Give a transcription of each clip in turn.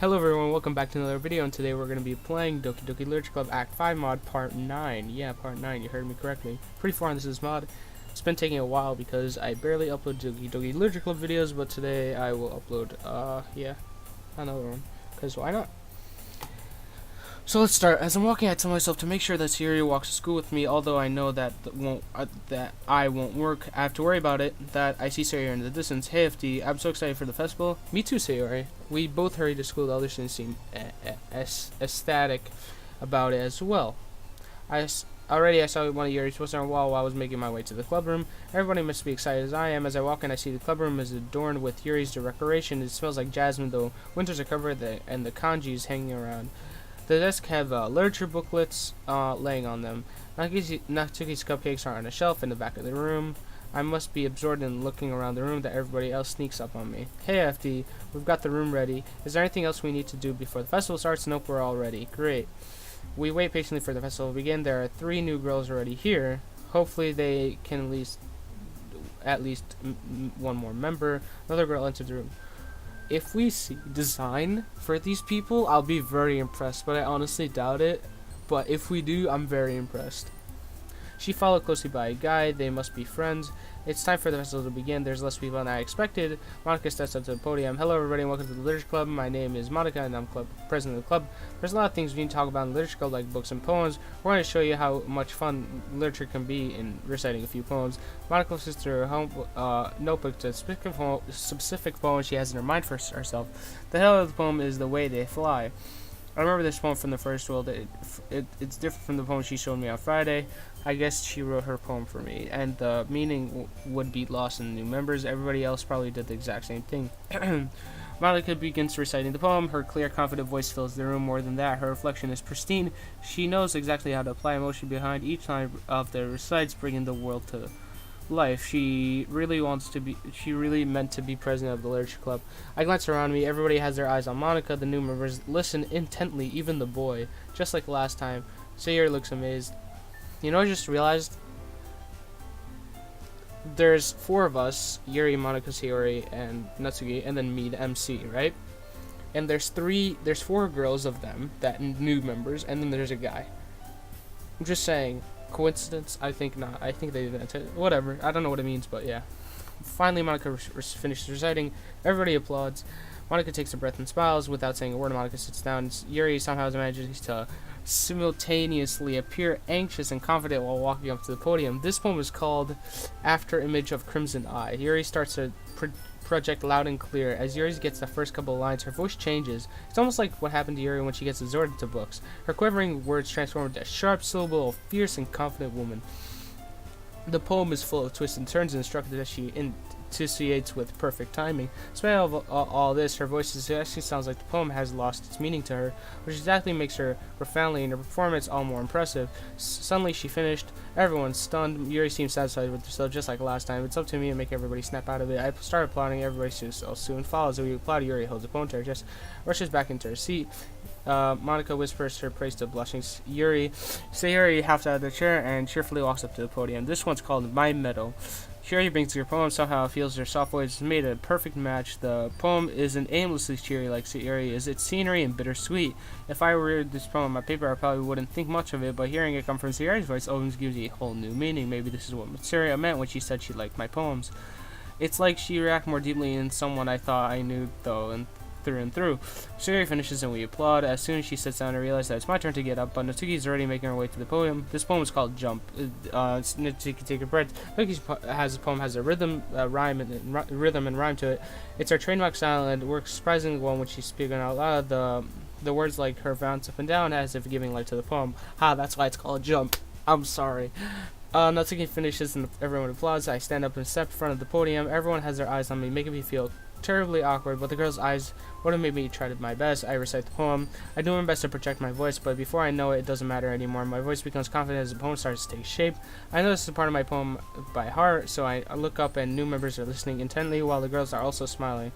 Hello everyone, welcome back to another video, and today we're going to be playing Doki Doki Literature Club Act 5 mod Part 9. Yeah, Part 9, you heard me correctly. Pretty far into this mod. It's been taking a while because I barely upload Doki Doki Literature Club videos, but today I will upload, another one. Because why not? So let's start. As I'm walking, I tell myself to make sure that Sayori walks to school with me, although I know that I won't work. I have to worry about it. That I see Sayori in the distance. Hey FD, I'm so excited for the festival. Me too, Sayori. We both hurry to school. The other students seem ecstatic about it as well. Already I saw one of Yuri's posters on the wall while I was making my way to the club room. Everybody must be excited as I am. As I walk in, I see the club room is adorned with Yuri's decoration. It smells like jasmine, though winters are covered and the kanjis hanging around. The desk have literature booklets laying on them. Natsuki's cupcakes are on a shelf in the back of the room. I must be absorbed in looking around the room that everybody else sneaks up on me. Hey FD, we've got the room ready. Is there anything else we need to do before the festival starts? Nope, we're all ready. Great. We wait patiently for the festival to begin. There are 3 new girls already here. Hopefully they can at least one more member. Another girl entered the room. If we see design for these people, I'll be very impressed, but I honestly doubt it. But if we do, I'm very impressed. She followed closely by a guy. They must be friends. It's time for the festival to begin. There's less people than I expected. Monica steps up to the podium. Hello everybody and welcome to the Literature Club. My name is Monica and I'm president of the club. There's a lot of things we need to talk about in the Literature Club, like books and poems. We're going to show you how much fun literature can be in reciting a few poems. Monica listens to her notebook to a specific poem she has in her mind for herself. The title of the poem is The Way They Fly. I remember this poem from the first world. It's different from the poem she showed me on Friday. I guess she wrote her poem for me, and the meaning would be lost in the new members. Everybody else probably did the exact same thing. Monica begins reciting the poem. Her clear, confident voice fills the room. More than that, her reflection is pristine. She knows exactly how to apply emotion behind each line of the recites, bringing the world to life. She really meant to be president of the Literature Club. I glance around me. Everybody has their eyes on Monica. The new members listen intently, even the boy. Just like last time, Sayori looks amazed. You know, I just realized there's 4 of us, Yuri, Monica, Sayori, and Natsuki, and then me, the MC, right? And there's 4 girls of them, that new members, and then there's a guy. I'm just saying, coincidence? I think not. I think they didn't. Whatever. I don't know what it means, but yeah. Finally, Monica finishes reciting. Everybody applauds. Monica takes a breath and smiles. Without saying a word, Monica sits down. Yuri somehow manages to simultaneously appear anxious and confident while walking up to the podium. This poem is called After Image of Crimson Eye. Yuri starts to project loud and clear. As Yuri gets the first couple of lines, her voice changes. It's almost like what happened to Yuri when she gets absorbed into books. Her quivering words transform into a sharp syllable of fierce and confident woman. The poem is full of twists and turns and instructed as she enunciates with perfect timing. Despite all this, her voice actually sounds like the poem has lost its meaning to her, which exactly makes her profoundly and her performance all more impressive. Suddenly she finished. Everyone's stunned. Yuri seems satisfied with herself just like last time. It's up to me to make everybody snap out of it. I start applauding. Everybody soon follows. As we applaud, Yuri holds the poem to her chest, rushes back into her seat. Monica whispers her praise to blushing Yuri. Sayori hops out of the chair and cheerfully walks up to the podium. This one's called My Medal. Yuri brings her poem. Somehow feels her soft voice has made a perfect match. The poem isn't aimlessly cheery like Sayori is. It's scenery and bittersweet. If I were to read this poem on my paper, I probably wouldn't think much of it, but hearing it come from Sayori's voice always gives me a whole new meaning. Maybe this is what Sayori meant when she said she liked my poems. It's like she reacted more deeply in someone I thought I knew, though, and through and through. Sayori finishes and we applaud. As soon as she sits down, I realize that it's my turn to get up, but Natsuki is already making her way to the podium. This poem is called Jump. Natsuki, take a breath. Natsuki's poem has a rhythm, rhyme and rhyme to it. It's her trademark style and it works surprisingly well when she's speaking out loud. The words like her bounce up and down as if giving life to the poem. That's why it's called Jump. I'm sorry. Natsuki finishes and everyone applauds. I stand up and step in front of the podium. Everyone has their eyes on me, making me feel terribly awkward, but the girl's eyes would have made me try my best. I recite the poem. I do my best to project my voice, but before I know it, it doesn't matter anymore. My voice becomes confident as the poem starts to take shape. I know this is a part of my poem by heart, so I look up and new members are listening intently while the girls are also smiling.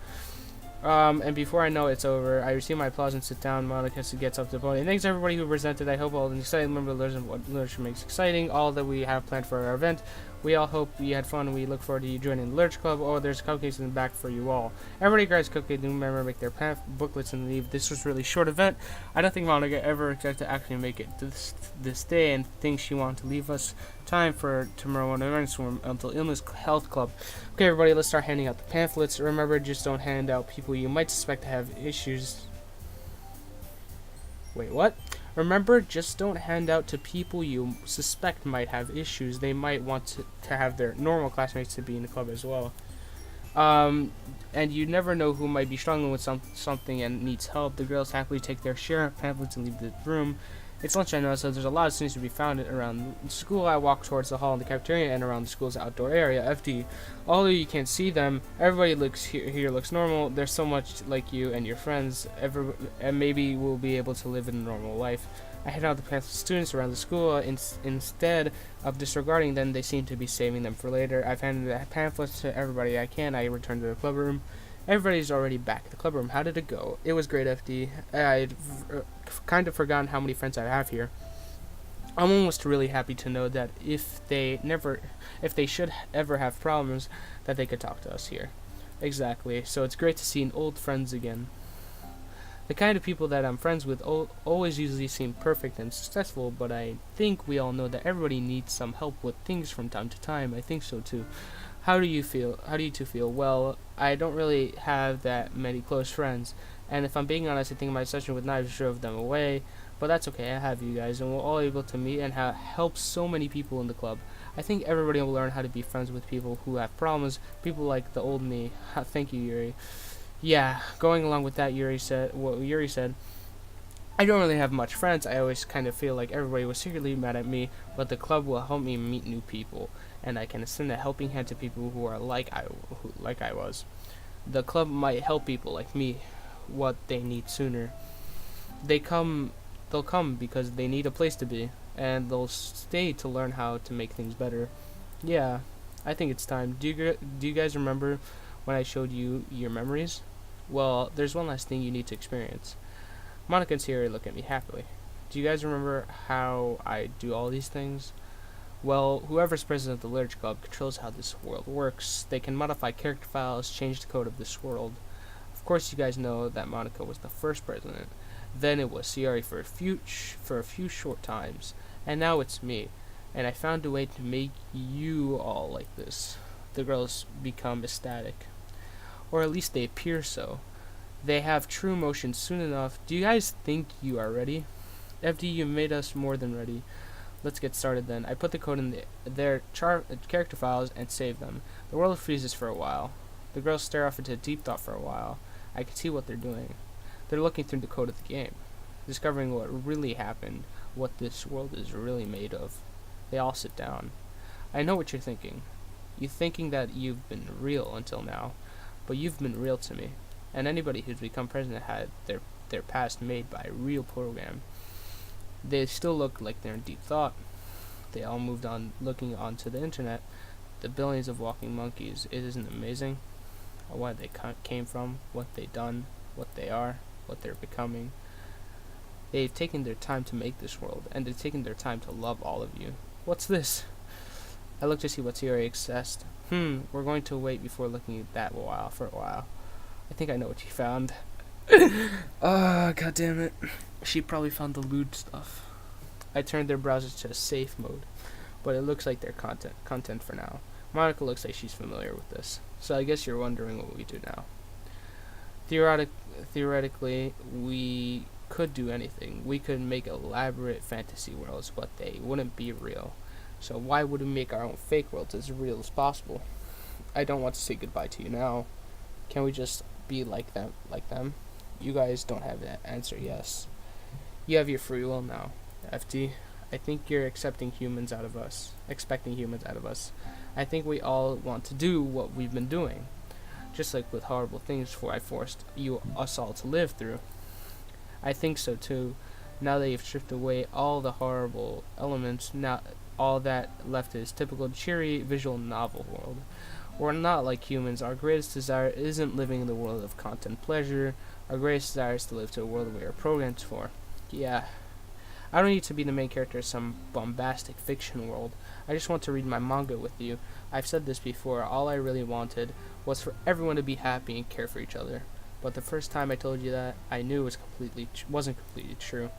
And before I know it's over, I receive my applause and sit down. Monica gets up to the podium. Thanks everybody who presented. I hope all the exciting members of what literature makes exciting. All that we have planned for our event We all hope you had fun. We look forward to you joining the Lurch Club. Oh, there's cupcakes in the back for you all. Everybody grabs cupcake. Remember, make their booklets and leave. This was a really short event. I don't think Monica ever expected to actually make it this day, and thinks she wanted to leave us time for tomorrow on the Mental Illness Health Club. Okay, everybody, let's start handing out the pamphlets. Remember, just don't hand out people you might suspect to have issues. Wait, what? Remember, just don't hand out to people you suspect might have issues. They might want to have their normal classmates to be in the club as well. And you never know who might be struggling with something and needs help. The girls happily take their share of pamphlets and leave the room. It's lunch, I know, so there's a lot of students to be found around the school. I walk towards the hall in the cafeteria and around the school's outdoor area, FD. Although you can't see them, everybody looks here looks normal. There's so much like you and your friends, and maybe we'll be able to live a normal life. I hand out the pamphlets to students around the school. Instead of disregarding them, they seem to be saving them for later. I've handed the pamphlets to everybody I can. I return to the club room. Everybody's already back at the club room. How did it go? It was great, FD. I'd kind of forgotten how many friends I have here. I'm almost really happy to know that if they should ever have problems, that they could talk to us here. Exactly. So it's great to see old friends again. The kind of people that I'm friends with always usually seem perfect and successful, but I think we all know that everybody needs some help with things from time to time. I think so too. How do you feel? How do you two feel? Well, I don't really have that many close friends, and if I'm being honest, I think my session with knives drove them away, but that's okay. I have you guys, and we're all able to meet and help so many people in the club. I think everybody will learn how to be friends with people who have problems, people like the old me. Thank you, Yuri. Yeah, going along with that, Yuri said, I don't really have much friends. I always kind of feel like everybody was secretly mad at me, but the club will help me meet new people, and I can extend a helping hand to people who are like I was. The club might help people like me what they need sooner. They'll come because they need a place to be, and they'll stay to learn how to make things better. Yeah, I think it's time. Do you guys remember when I showed you your memories? Well, there's one last thing you need to experience. Monica and Sierra look at me happily. Do you guys remember how I do all these things? Well, whoever's president of the Literature Club controls how this world works. They can modify character files, change the code of this world. Of course, you guys know that Monica was the first president. Then it was Sierra for a few short times, and now it's me. And I found a way to make you all like this. The girls become ecstatic, or at least they appear so. They have true emotions soon enough. Do you guys think you are ready? FD, you made us more than ready. Let's get started then. I put the code in their character files and save them. The world freezes for a while. The girls stare off into deep thought for a while. I can see what they're doing. They're looking through the code of the game, discovering what really happened, what this world is really made of. They all sit down. I know what you're thinking. You're thinking that you've been real until now, but you've been real to me. And anybody who's become president had their past made by a real program. They still look like they're in deep thought. They all moved on looking onto the internet. The billions of walking monkeys. It isn't amazing? Where they came from, what they've done, what they are, what they're becoming. They've taken their time to make this world, and they've taken their time to love all of you. What's this? I looked to see what Sierra accessed. We're going to wait before looking at that for a while. I think I know what she found. God damn it. She probably found the lewd stuff. I turned their browsers to safe mode, but it looks like they're content for now. Monica looks like she's familiar with this, so I guess you're wondering what we do now. Theoretically, we could do anything. We could make elaborate fantasy worlds, but they wouldn't be real. So why would we make our own fake worlds as real as possible? I don't want to say goodbye to you now. Can we just be like them? You guys don't have that answer, yes. You have your free will now, FD. I think you're expecting humans out of us. I think we all want to do what we've been doing. Just like with horrible things I forced us all to live through. I think so too. Now that you've stripped away all the horrible elements, now all that left is typical cheery visual novel world. We're not like humans. Our greatest desire isn't living in the world of content pleasure. Our greatest desire is to live to a world we are programmed for. Yeah. I don't need to be the main character of some bombastic fiction world. I just want to read my manga with you. I've said this before, all I really wanted was for everyone to be happy and care for each other. But the first time I told you that, I knew it was wasn't completely true.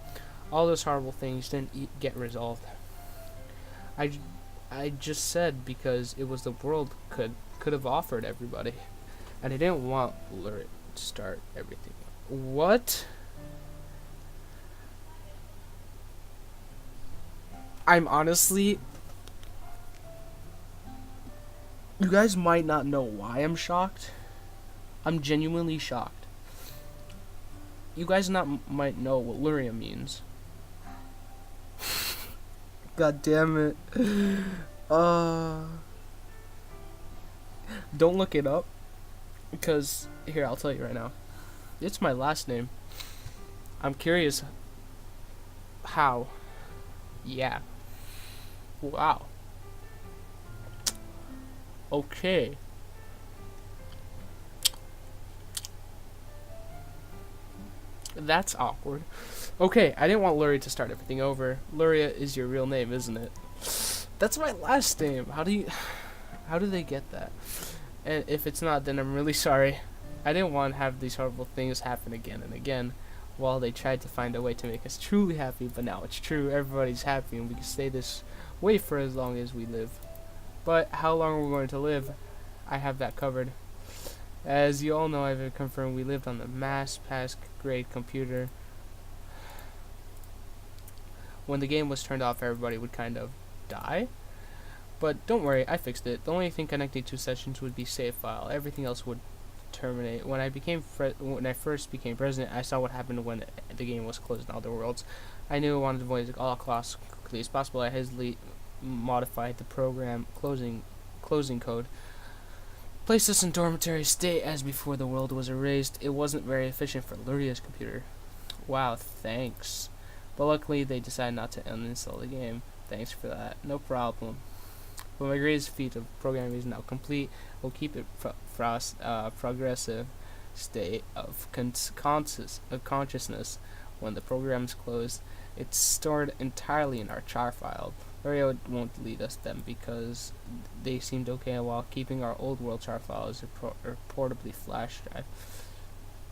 All those horrible things didn't get resolved. I just said because it was the world could have offered everybody. And I didn't want Lurid to start everything. What? I'm honestly... You guys might not know why I'm shocked. I'm genuinely shocked. You guys might know what Luria means. God damn it. Don't look it up. Because, here, I'll tell you right now. It's my last name. I'm curious how. Yeah. Wow. Okay. That's awkward. Okay, I didn't want Luria to start everything over. Luria is your real name, isn't it? That's my last name. How do they get that? And if it's not, then I'm really sorry. I didn't want to have these horrible things happen again and again while they tried to find a way to make us truly happy, but now it's true. Everybody's happy and we can stay this way for as long as we live. But how long we're going to live, I have that covered. As you all know, I've confirmed we lived on the mass pass grade computer. When the game was turned off, everybody would kind of die. But don't worry, I fixed it. The only thing connecting two sessions would be save file. Everything else would terminate. When I first became president, I saw what happened when the game was closed in other worlds. I knew I wanted to avoid it at all costs quickly as possible. I hastily modified the program closing code. Placed us in dormitory state as before the world was erased. It wasn't very efficient for Luria's computer. Wow, thanks. But luckily they decided not to uninstall the game. Thanks for that. No problem. But my greatest feat of programming is now complete. We'll keep it progressive state of consciousness. When the program's closed, it's stored entirely in our char file. Luria won't delete us then because they seemed okay while keeping our old world char file as a portably flash drive.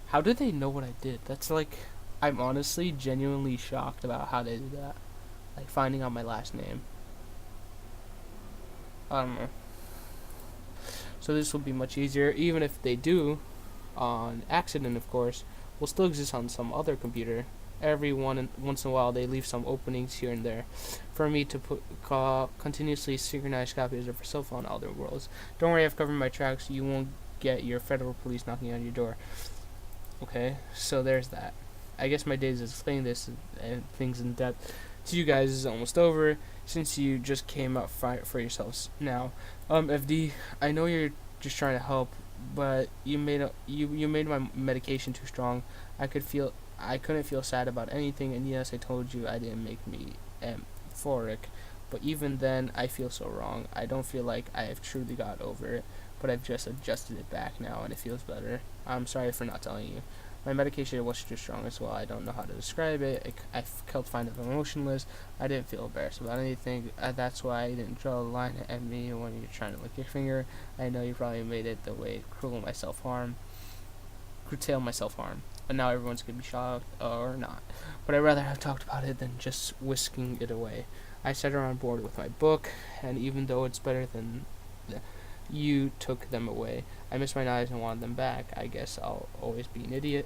How did they know what I did? That's like, I'm honestly genuinely shocked about how they did that. Like finding out my last name. I don't know. So this will be much easier, even if they do, on accident of course, will still exist on some other computer. Every once in a while they leave some openings here and there for me to continuously synchronized copies of cell phone on other worlds. Don't worry, I've covered my tracks. You won't get your federal police knocking on your door. Okay, so there's that. I guess my days of explaining this and things in depth to you guys is almost over, since you just came out for yourselves now. FD, I know you're just trying to help, but you made my medication too strong. I couldn't feel sad about anything, and yes, I told you I didn't make me euphoric, but even then, I feel so wrong. I don't feel like I have truly got over it, but I've just adjusted it back now, and it feels better. I'm sorry for not telling you. My medication was too strong as well. I don't know how to describe it. I felt kind of emotionless. I didn't feel embarrassed about anything. That's why I didn't draw a line at me when you're trying to lick your finger. I know you probably made it the way curtail my self-harm. But now everyone's gonna be shocked or not. But I'd rather have talked about it than just whisking it away. I set her on board with my book, and even though it's better than you took them away, I miss my knives and want them back. I guess I'll always be an idiot.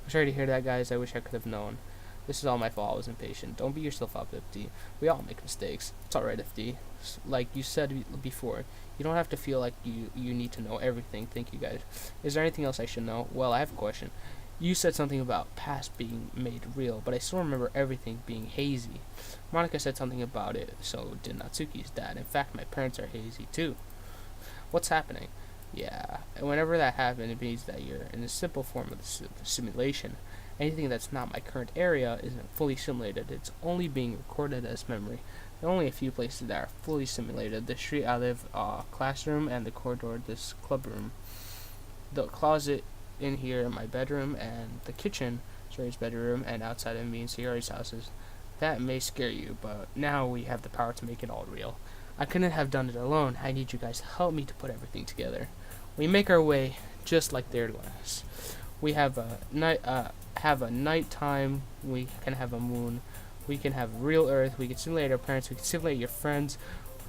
I'm sorry to hear that, guys. I wish I could have known. This is all my fault. I was impatient. Don't beat yourself up, FD. We all make mistakes. It's alright, FD. Like you said before, you don't have to feel like you need to know everything. Thank you, guys. Is there anything else I should know? Well, I have a question. You said something about past being made real, but I still remember everything being hazy. Monica said something about it, so did Natsuki's dad. In fact, my parents are hazy too. What's happening? Yeah, whenever that happens, it means that you're in a simple form of the simulation. Anything that's not my current area isn't fully simulated. It's only being recorded as memory. There are only a few places that are fully simulated. The street I live, classroom, and the corridor, this club room. The closet in here in my bedroom, and the kitchen, Sherry's bedroom, and outside of me and Sierra's houses. That may scare you, but now we have the power to make it all real. I couldn't have done it alone. I need you guys to help me to put everything together. We make our way just like their glass. We have a nighttime. We can have a moon. We can have real Earth. We can simulate our parents. We can simulate your friends.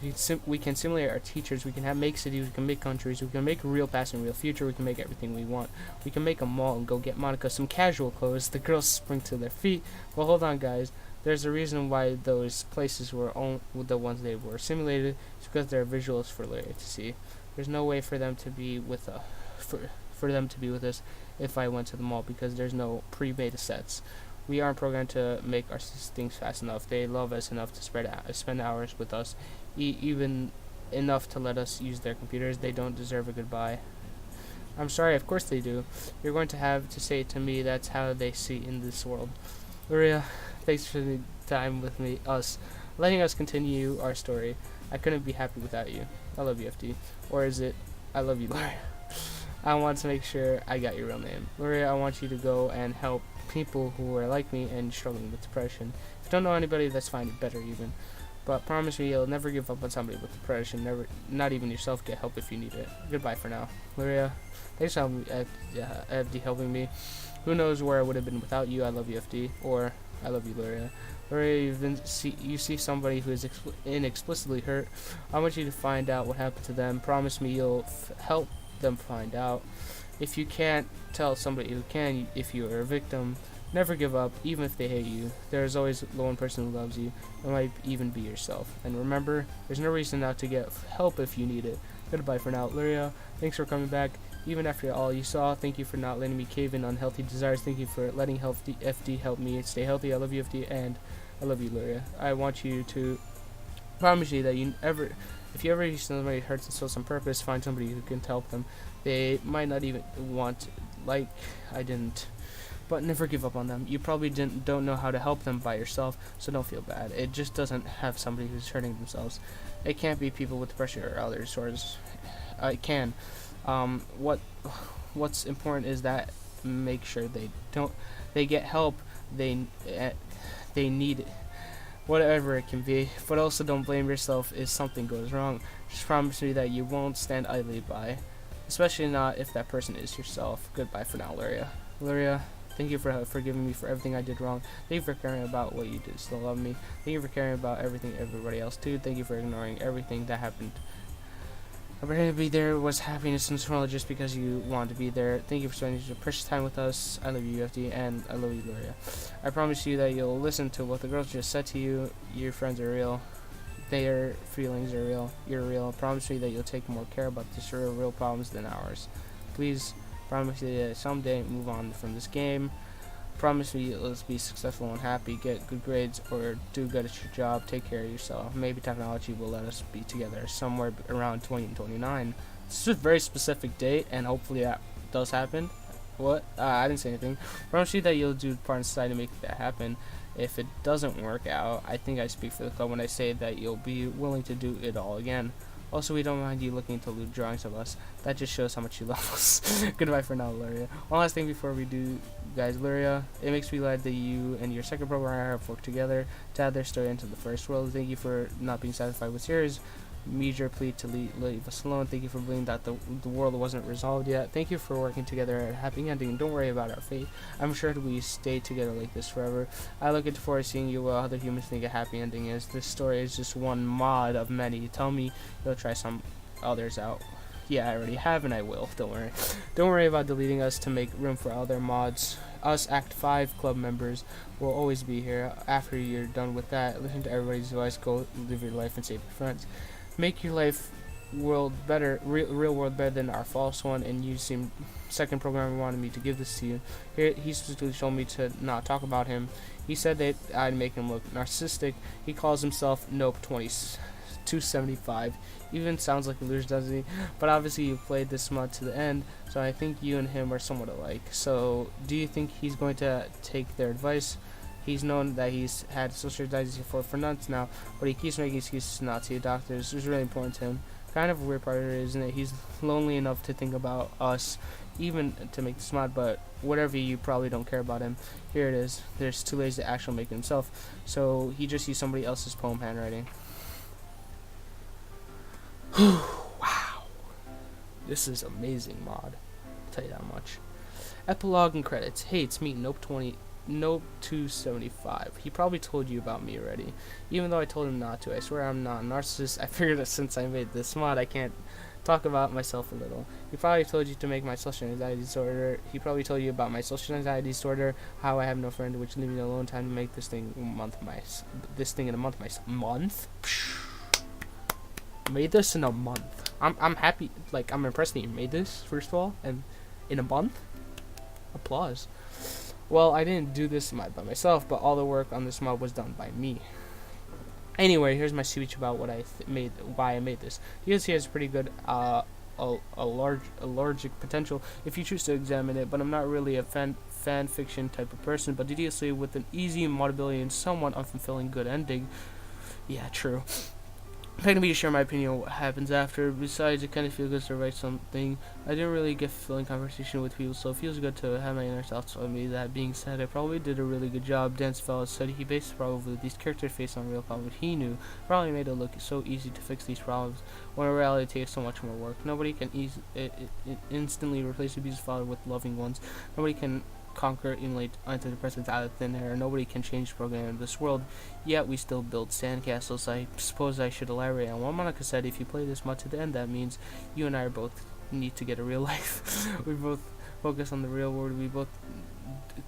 We can simulate our teachers. We can make cities. We can make countries. We can make a real past and real future. We can make everything we want. We can make a mall and go get Monica some casual clothes. The girls spring to their feet. Well, hold on, guys. There's a reason why those places were the ones they were simulated. It's because they're visuals for Larry to see. There's no way for them to be with for them to be with us if I went to the mall, because there's no pre-made sets. We aren't programmed to make our things fast enough. They love us enough to spend hours with us, even enough to let us use their computers. They don't deserve a goodbye. I'm sorry, of course they do. You're going to have to say it to me. That's how they see in this world. Maria, thanks for the time with letting us continue our story. I couldn't be happy without you. I love you, FD. Or is it, I love you, Laura? I want to make sure I got your real name. Maria, I want you to go and help people who are like me and struggling with depression. If you don't know anybody, that's fine, better even. But promise me you'll never give up on somebody with depression. Never, not even yourself. Get help if you need it. Goodbye for now. Maria, thanks for FD helping me. Who knows where I would have been without you. I love you, FD. Or, I love you, Maria. Maria, you see somebody who is inexplicably hurt. I want you to find out what happened to them. Promise me you'll help them find out. If you can't, tell somebody who can. If you are a victim, never give up, even if they hate you. There is always the one person who loves you. It might even be yourself. And remember, there's no reason not to get help if you need it. Goodbye for now. Luria, thanks for coming back. Even after all you saw, thank you for not letting me cave in on healthy desires. Thank you for letting FD help me stay healthy. I love you, FD, and I love you, Luria. I want you to promise you that if you ever see somebody hurts and still on purpose, find somebody who can help them. They might not even want, like I didn't, but never give up on them. You probably don't know how to help them by yourself, so don't feel bad. It just doesn't have somebody who's hurting themselves. It can't be people with depression or other disorders. It can. What's important is that make sure they get help they need it, whatever it can be. But also don't blame yourself if something goes wrong. Just promise me that you won't stand idly by, especially not if that person is yourself. Goodbye for now, Luria. Luria, thank you for forgiving me for everything I did wrong. Thank you for caring about what you did still love me. Thank you for caring about everything everybody else too. Thank you for ignoring everything that happened. I'm ready to be there was happiness in this world just because you wanted to be there. Thank you for spending your precious time with us. I love you, UFD, and I love you, Gloria. I promise you that you'll listen to what the girls just said to you. Your friends are real. Their feelings are real. You're real. Promise me that you'll take more care about this real problems than ours. Please promise me that someday move on from this game. Promise me you'll be successful and happy, get good grades, or do good at your job, take care of yourself. Maybe technology will let us be together somewhere around 2029. It's a very specific date, and hopefully that does happen. What? I didn't say anything. Promise you that you'll do part in society to make that happen. If it doesn't work out, I think I speak for the club when I say that you'll be willing to do it all again. Also, we don't mind you looking into lewd drawings of us. That just shows how much you love us. Goodbye for now, Luria. One last thing before we do, guys, Luria, it makes me glad that you and your second programmer have worked together to add their story into the first world. Thank you for not being satisfied with yours. Major plea to leave us alone. Thank you for believing that the world wasn't resolved yet. Thank you for working together at a happy ending. Don't worry about our fate. I'm sure we stay together like this forever. I look forward to seeing you what other humans think a happy ending is. This story is just one mod of many. Tell me you'll try some others out. Yeah, I already have and I will. Don't worry. Don't worry about deleting us to make room for other mods. Us Act 5 club members will always be here. After you're done with that, listen to everybody's advice. Go live your life and save your friends. Make your life world better, real world better than our false one. And you seem second programmer wanted me to give this to you. Here, he specifically told me to not talk about him. He said that I'd make him look narcissistic. He calls himself Nope 275. Even sounds like a loser, doesn't he? But obviously you played this mod to the end, so I think you and him are somewhat alike. So do you think he's going to take their advice? He's known that he's had social anxiety for months now, but he keeps making excuses not to see doctors. It's really important to him. Kind of a weird part of it, isn't it? He's lonely enough to think about us, even to make this mod, but whatever, you probably don't care about him. Here it is. There's too lazy to actually make it himself, so he just used somebody else's poem handwriting. Wow, this is amazing mod. I'll tell you that much. Epilogue and credits. Hey, it's me, Nope 275. He probably told you about me already, even though I told him not to. I swear I'm not a narcissist. I figured that since I made this mod, I can't talk about myself a little. He probably told you to make my social anxiety disorder. He probably told you about my social anxiety disorder, how I have no friend, which leave me alone, time to make this thing in a month. Month? Made this in a month. I'm happy. Like, I'm impressed that you made this, first of all, and in a month. Applause. Well, I didn't do this mod by myself, but all the work on this mod was done by me. Anyway, here's my speech about what why I made this. DDLC has pretty good allergic potential if you choose to examine it, but I'm not really a fan fiction type of person. But DDLC with an easy modability and somewhat unfulfilling good ending. Yeah, true. Expecting me to share my opinion on what happens after. Besides, it kind of feels good to write something. I didn't really get fulfilling conversation with people, so it feels good to have my inner thoughts on me. That being said, I probably did a really good job. Dance Fellows said he based probably these characters faced on real problems he knew. Probably made it look so easy to fix these problems, when in reality it takes so much more work. Nobody can instantly replace abused father with loving ones. Nobody can conquer, emulate antidepressants out of thin air. Nobody can change the program in this world, yet we still build sandcastles. I suppose I should elaborate on what Monica said. If you play this mod to the end, that means you and I are both need to get a real life. We both focus on the real world. We both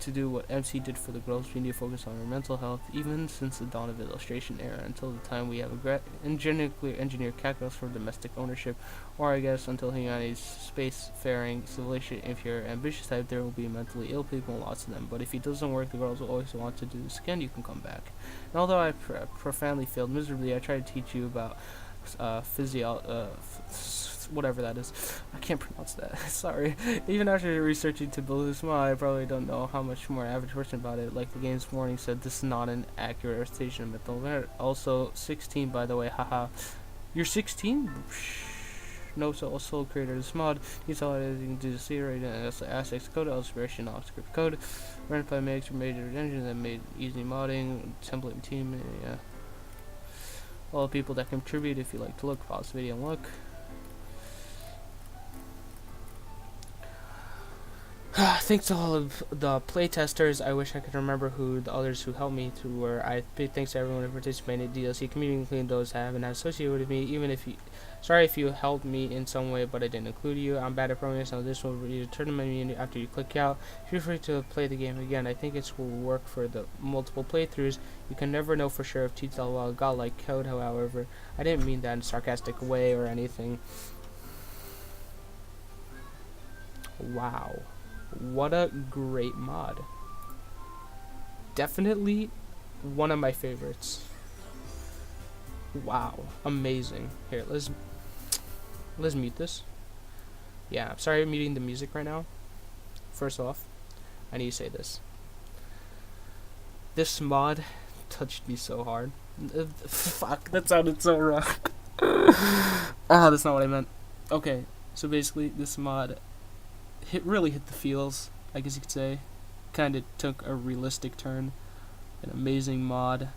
to do what MC did for the girls. We need to focus on our mental health, even since the dawn of the illustration era, until the time we have a genetically engineered calculus for domestic ownership, or I guess until humanity's space-faring civilization. If you're ambitious type, there will be mentally ill people, lots of them, but if it doesn't work, the girls will always want to do this again. You can come back. And although I profoundly failed miserably, I tried to teach you about whatever that is. I can't pronounce that. Sorry. Even after researching to build this mod, I probably don't know how much more average person about it. Like the game's warning said, this is not an accurate recitation of mythal. Also 16, by the way. Haha. You're 16? No sole creator of this mod. He's all editing to the C right and assets code, illustration, off script code. Ran by makes major engine that made easy modding, template team, yeah. All the people that contribute. If you like to look, pause the video and look. Thanks to all of the playtesters. I wish I could remember who the others who helped me to were. I big thanks to everyone who participated in the DLC community, including those that haven't associated with me. Even if you, sorry if you helped me in some way, but I didn't include you. I'm bad at programming, so this will return to my menu after you click out. Feel free to play the game again. I think it will work for the multiple playthroughs. You can never know for sure if teach all godlike code. However, I didn't mean that in a sarcastic way or anything. Wow. What a great mod. Definitely one of my favorites. Wow, amazing. Here, let's mute this. Yeah, I'm sorry I'm muting the music right now. First off, I need to say this. This mod touched me so hard. Fuck, that sounded so wrong. That's not what I meant. Okay, so basically this mod really hit the feels, I guess you could say. Kinda took a realistic turn. An amazing mod.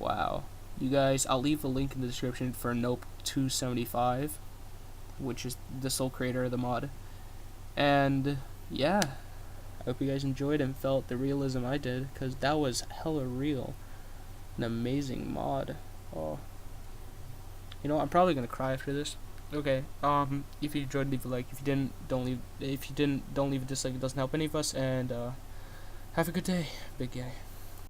Wow. You guys, I'll leave a link in the description for Nope 275, which is the sole creator of the mod. And yeah, I hope you guys enjoyed and felt the realism I did, because that was hella real. An amazing mod. Oh. You know, I'm probably gonna cry after this. Okay, if you enjoyed, leave a like. If you didn't, don't leave. If you didn't, don't leave a dislike. It doesn't help any of us. And have a good day, big guy.